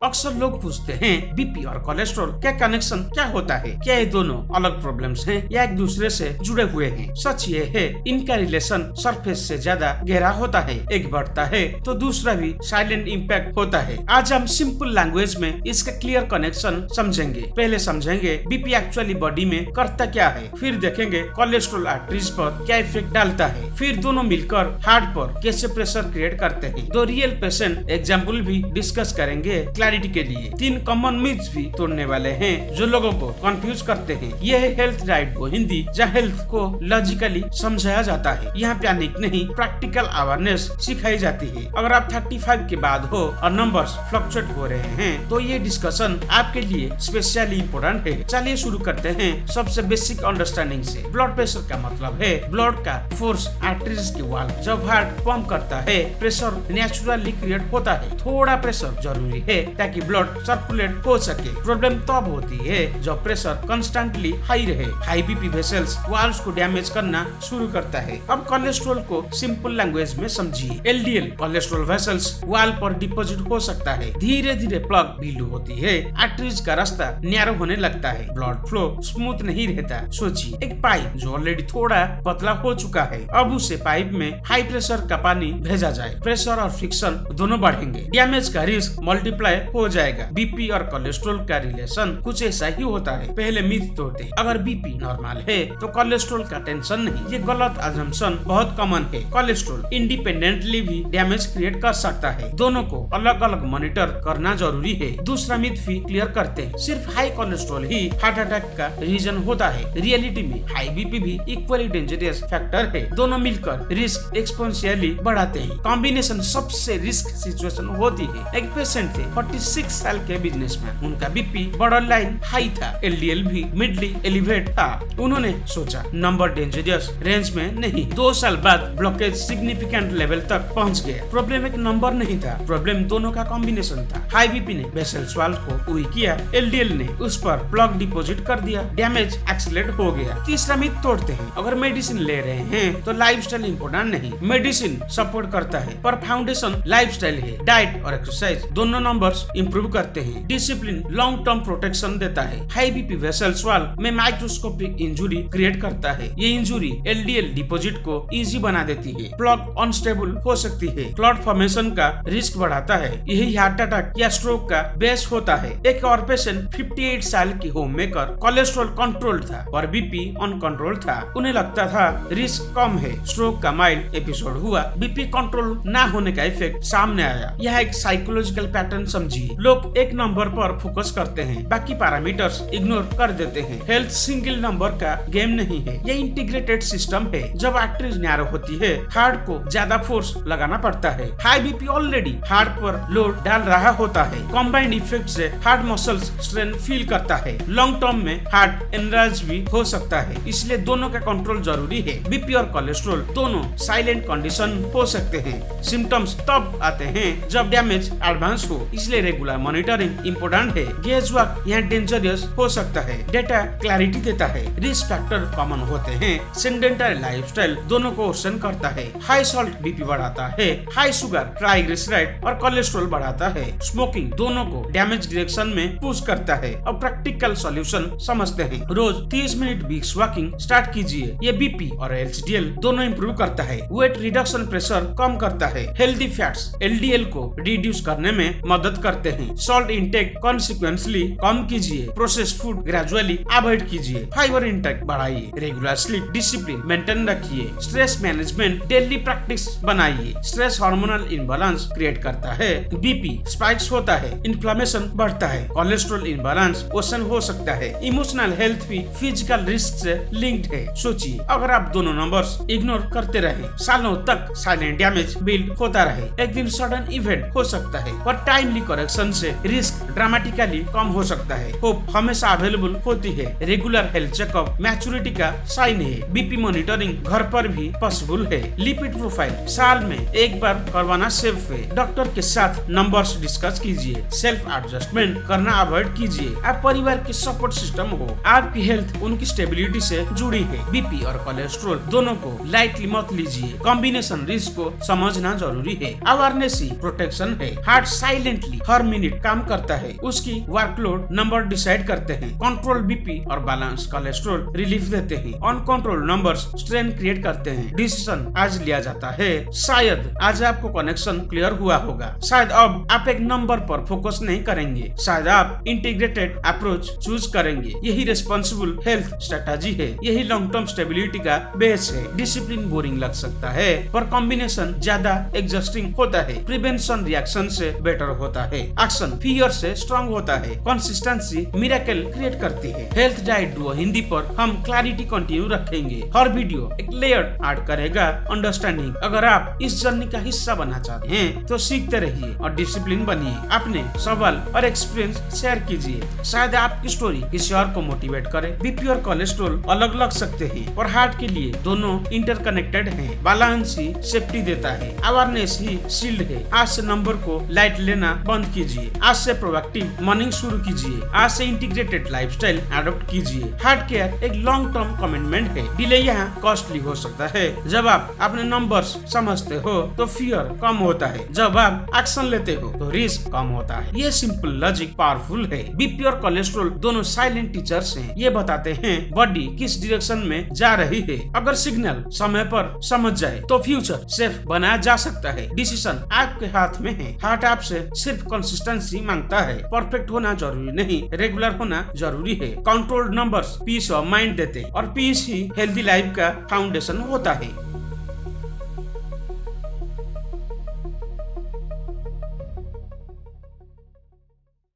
अक्सर लोग पूछते हैं बीपी और कोलेस्ट्रॉल क्या कनेक्शन क्या होता है, क्या ये दोनों अलग प्रॉब्लम्स हैं या एक दूसरे से जुड़े हुए हैं। सच ये है इनका रिलेशन सरफेस से ज्यादा गहरा होता है, एक बढ़ता है तो दूसरा भी साइलेंट इम्पैक्ट होता है। आज हम सिंपल लैंग्वेज में इसका क्लियर कनेक्शन समझेंगे। पहले समझेंगे बीपी एक्चुअली बॉडी में करता क्या है, फिर देखेंगे कोलेस्ट्रॉल आर्टरीज पर क्या इफेक्ट डालता है, फिर दोनों मिलकर हार्ट पर कैसे प्रेशर क्रिएट करते हैं। दो रियल पेशेंट एग्जाम्पल भी डिस्कस करेंगे क्लैरिटी के लिए। 3 कॉमन मिथ्स भी तोड़ने वाले हैं जो लोगों को कंफ्यूज करते हैं। यह है हेल्थ राइट को हिंदी, जहाँ हेल्थ को लॉजिकली समझाया जाता है। यहाँ पैनिक नहीं, प्रैक्टिकल अवेयरनेस सिखाई जाती है। अगर आप 35 के बाद हो और नंबर्स फ्लक्चुएट हो रहे हैं तो ये डिस्कशन आपके लिए स्पेशली इम्पोर्टेंट है। चलिए शुरू करते हैं सबसे बेसिक अंडरस्टैंडिंग से। ब्लड प्रेशर का मतलब है ब्लड का फोर्स आर्टरीज के वॉल। जब हार्ट पंप करता है प्रेशर नेचुरली क्रिएट होता है। थोड़ा प्रेशर जरूरी है ताकि ब्लड सर्कुलेट हो सके। प्रॉब्लम तब होती है जब प्रेशर कंस्टेंटली हाई रहे। हाई बीपी वेसल्स वाल्व्स को डैमेज करना शुरू करता है। अब कोलेस्ट्रॉल को सिंपल लैंग्वेज में समझिए। एलडीएल कोलेस्ट्रॉल वेसल्स वाल पर डिपॉजिट हो सकता है। धीरे धीरे प्लग ढीलू होती है, आर्टरीज का रास्ता नैरो होने लगता है, ब्लड फ्लो स्मूथ नहीं रहता। सोचिए एक पाइप जो ऑलरेडी थोड़ा पतला हो चुका है, अब उसे पाइप में हाई प्रेशर का पानी भेजा जाए, प्रेशर और फ्रिक्शन दोनों बढ़ेंगे, डैमेज का रिस्क मल्टीप्लाई हो जाएगा। बीपी और कोलेस्ट्रॉल का रिलेशन कुछ ऐसा ही होता है। पहले मिथ तोड़ते हैं, अगर बीपी नॉर्मल है तो कोलेस्ट्रॉल का टेंशन नहीं। ये गलत अजम्पशन बहुत कॉमन है। कोलेस्ट्रॉल इंडिपेंडेंटली भी डैमेज क्रिएट कर सकता है। दोनों को अलग अलग मॉनिटर करना जरूरी है। दूसरा मिथ भी क्लियर करते हैं, सिर्फ हाई कोलेस्ट्रॉल ही हार्ट अटैक का रीजन होता है। रियलिटी में हाई बीपी भी इक्वली डेंजरस फैक्टर है। दोनों मिलकर रिस्क एक्सपोनेंशियली बढ़ाते हैं। कॉम्बिनेशन सबसे रिस्क सिचुएशन होती है। एक पेशेंट थे 46 साल के बिजनेसमैन, उनका बीपी बॉर्डर लाइन हाई था, एलडीएल भी मिडली एलिवेट था। उन्होंने सोचा नंबर डेंजरस रेंज में नहीं। 2 साल बाद ब्लॉकेज सिग्निफिकेंट लेवल तक पहुंच गया। प्रॉब्लम एक नंबर नहीं था, प्रॉब्लम दोनों का कॉम्बिनेशन था। हाई बीपी ने वेसल्स वाल्व को वीक किया, एलडीएल ने उस पर प्लग डिपॉजिट कर दिया, डैमेज एक्सीलरेट हो गया। तीसरा मिथ तोड़ते हैं, अगर मेडिसिन ले रहे हैं तो लाइफस्टाइल इंपॉर्टेंट नहीं। मेडिसिन सपोर्ट करता है पर फाउंडेशन लाइफस्टाइल है। डाइट और एक्सरसाइज दोनों नंबर्स इंप्रूव करते हैं। डिसिप्लिन लॉन्ग टर्म प्रोटेक्शन देता है। हाई बीपी वेसल्स वाल में माइक्रोस्कोपिक इंजुरी क्रिएट करता है। ये इंजुरी एलडीएल डिपॉजिट को इजी बना देती है, प्लग अनस्टेबल हो सकती है, क्लॉट फॉर्मेशन का रिस्क बढ़ाता है। यही हार्ट अटैक या स्ट्रोक का बेस होता है। एक और पेशेंट 58 साल की होम मेकर, कोलेस्ट्रॉल कंट्रोल था पर बीपी अनकंट्रोल था। उन्हें लगता था रिस्क कम है, स्ट्रोक का माइल्ड एपिसोड हुआ, बीपी कंट्रोल ना होने का इफेक्ट सामने आया। यह एक साइकोलॉजिकल पैटर्न समझिए। लोग एक नंबर पर फोकस करते हैं, बाकी पैरामीटर्स इग्नोर कर देते हैं। हेल्थ सिंगल नंबर का गेम नहीं है, ये इंटीग्रेटेड सिस्टम है। जब आर्टरीज नैरो होती है हार्ट को ज्यादा फोर्स लगाना पड़ता है। हाई बीपी ऑलरेडी हार्ट पर लोड डाल रहा होता है। कॉम्बाइंड इफेक्ट से हार्ट मसल्स स्ट्रेन फील करता है। लॉन्ग टर्म में हार्ट एनराज भी हो सकता है, इसलिए दोनों का कंट्रोल जरूरी है। बीपी और कोलेस्ट्रॉल दोनों साइलेंट कंडीशन हो सकते हैं। सिम्टम्स तब आते हैं जब डैमेज एडवांस हो, इसलिए रेगुलर मॉनिटरिंग इम्पोर्टेंट है। गेज वर्क यहाँ डेंजरस हो सकता है। डेटा क्लैरिटी देता है। रिस्क फैक्टर कॉमन होते हैं। सेडेंटरी लाइफस्टाइल दोनों को वर्सन करता है। हाई सॉल्ट बीपी बढ़ाता है, हाई शुगर ट्राइग्लिसराइड और कोलेस्ट्रॉल बढ़ाता है। स्मोकिंग दोनों को डैमेज डायरेक्शन में पुश करता है। अब प्रैक्टिकल सॉल्यूशन समझते हैं। रोज 30 मिनट बीच वॉकिंग स्टार्ट कीजिए। ये बीपी और एलडीएल दोनों इंप्रूव करता है। वेट रिडक्शन प्रेशर कम करता है। हेल्दी फैट्स एलडीएल को रिड्यूस करने में मदद करते हैं। सॉल्ट इंटेक कॉन्सिक्वेंसली कम कीजिए। प्रोसेस्ड फूड ग्रेजुअली अवॉइड कीजिए। फाइबर इंटेक बढ़ाइए। रेगुलर स्लीप डिसिप्लिन मेंटेन रखिए। स्ट्रेस मैनेजमेंट डेली प्रैक्टिस बनाइए। स्ट्रेस हार्मोनल इम्बैलेंस क्रिएट करता है। बीपी स्पाइक्स होता है, इन्फ्लेमेशन बढ़ता है, कोलेस्ट्रॉल इम्बैलेंस वर्सन हो सकता है। इमोशनल हेल्थ भी फिजिकल रिस्क से लिंक्ड है। सोचिए अगर आप दोनों नंबर्स इग्नोर करते रहे, सालों तक साइलेंट डैमेज बिल्ड होता रहे, एक दिन सडन इवेंट हो सकता है पर टाइमली करेक्शन से रिस्क ड्रामेटिकली कम हो सकता है। होप हमेशा अवेलेबल होती है। रेगुलर हेल्थ चेकअप मैच्योरिटी का साइन है। बीपी मॉनिटरिंग घर पर भी पॉसिबल है। लिपिड प्रोफाइल साल में एक बार करवाना सेफ है। डॉक्टर के साथ नंबर्स डिस्कस कीजिए। सेल्फ एडजस्टमेंट करना अवॉइड कीजिए। आप परिवार की सपोर्ट सिस्टम हो। आपकी हेल्थ उनकी स्टेबिलिटी से जुड़ी है। बीपी और कोलेस्ट्रॉल दोनों को लाइटली मत लीजिए। कॉम्बिनेशन रिस्क को समझना जरूरी है। अवेयरनेस ही प्रोटेक्शन है। हार्ट साइलेंटली हर मिनट काम करता है उसकी वर्कलोड नंबर डिसाइड करते हैं। कंट्रोल बीपी और बैलेंस कोलेस्ट्रॉल रिलीफ देते हैं। अनकंट्रोल नंबर्स स्ट्रेन क्रिएट करते हैं। डिसीजन आज लिया जाता है। शायद आज आपको कनेक्शन क्लियर हुआ होगा। शायद अब आप एक नंबर पर फोकस नहीं करेंगे। शायद आप इंटीग्रेटेड अप्रोच चूज करेंगे। यही रेस्पॉन्सिबल हेल्थ स्ट्रेटजी है। यही लॉन्ग टर्म स्टेबिलिटी का बेस है। डिसिप्लिन बोरिंग लग सकता है पर कॉम्बिनेशन ज्यादा एग्जॉस्टिंग होता है। प्रिवेंशन रिएक्शन से बेटर होता है। एक्शन फियर से स्ट्रांग होता है। कंसिस्टेंसी मिरेकल क्रिएट करती है। हेल्थ डाइट डुओ हिंदी पर हम क्लैरिटी कंटिन्यू रखेंगे। हर वीडियो एक लेयर ऐड करेगा अंडरस्टैंडिंग। अगर आप इस जर्नी का हिस्सा बनना चाहते हैं तो सीखते रहिए और डिसिप्लिन बनिए। अपने सवाल और एक्सपीरियंस शेयर कीजिए। शायद आपकी स्टोरी किसी और को मोटिवेट करे। बीपी और कोलेस्ट्रॉल अलग लग सकते हैं और हार्ट के लिए दोनों इंटरकनेक्टेड हैं। बैलेंस ही सेफ्टी देता है। अवेयरनेस ही शील्ड है। आज से नंबर को लाइट लेना बंद कीजिए। आज से प्रोएक्टिव मॉर्निंग शुरू कीजिए। आज से इंटीग्रेटेड लाइफस्टाइल एडॉप्ट कीजिए। हार्ट केयर एक लॉन्ग टर्म कमिटमेंट है। डिले यहाँ कॉस्टली हो सकता है। जब आप अपने नंबर्स समझते हो तो फियर कम होता है। जब आप एक्शन लेते हो तो रिस्क कम होता है। ये सिंपल लॉजिक पावरफुल है। बीपी और कोलेस्ट्रॉल दोनों साइलेंट टीचर्स हैं। ये बताते हैं बॉडी किस डायरेक्शन में जा रही है। अगर सिग्नल समय पर समझ जाए तो फ्यूचर सेफ बनाया जा सकता है। डिसीजन आपके हाथ में है। हार्ट आपसे सिर्फ कंसिस्टेंसी मांगता है। परफेक्ट होना जरूरी नहीं, रेगुलर होना जरूरी है। Controlled numbers peace of mind देते हैं और पीस ही हेल्दी लाइफ का फाउंडेशन होता है।